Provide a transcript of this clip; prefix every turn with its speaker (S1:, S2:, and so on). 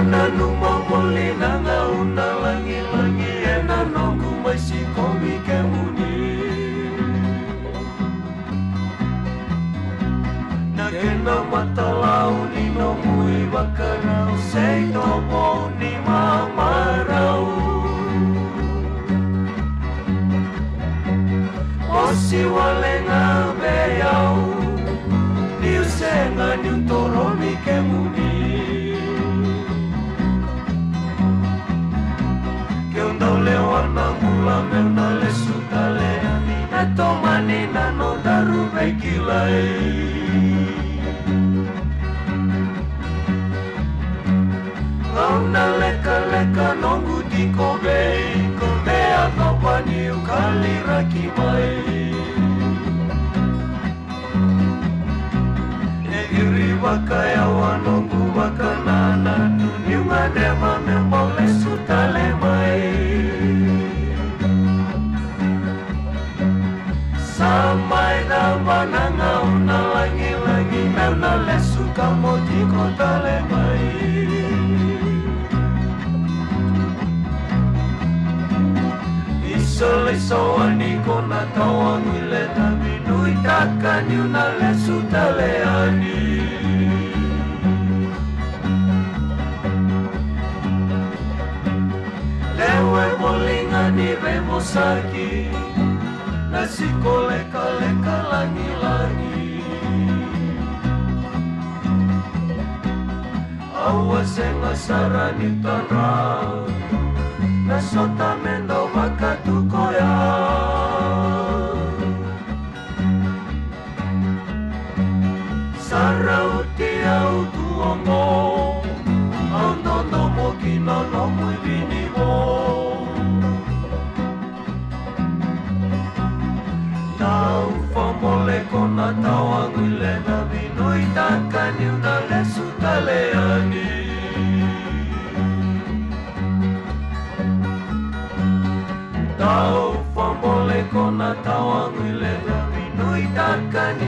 S1: numa muli nanga una langi-langi ena nongu maisi komi ke muni Nagena matalau ni nomui bakarau sei tomo ni mamarau Osi walenga beyau Ni usenga ni untoromi ke muni Wana mula mena le sutale na tomani na no daru bekilai Launa leka nongu di kobe Kobe akapani ukali rakimai Negiri bakaya wanongu bakanana Nyunga dema membole sutale mai Sampai nabananga una langi-langi Mena lesu kamo di kota lemai Iso ani kona tawang ile Tapi nui takkan yuna lesu taleani Lewe molingani remosaki Nasi koleka-leka langi-langi Awas yang sarani tanah Nasota mendo bakatu koya Sarauti au tuongo Au nono mokino no muibini mo Tau famole kona tawang ile na binui takkan yuna lesu taleani Tau famole kona tawang ile na binui takkan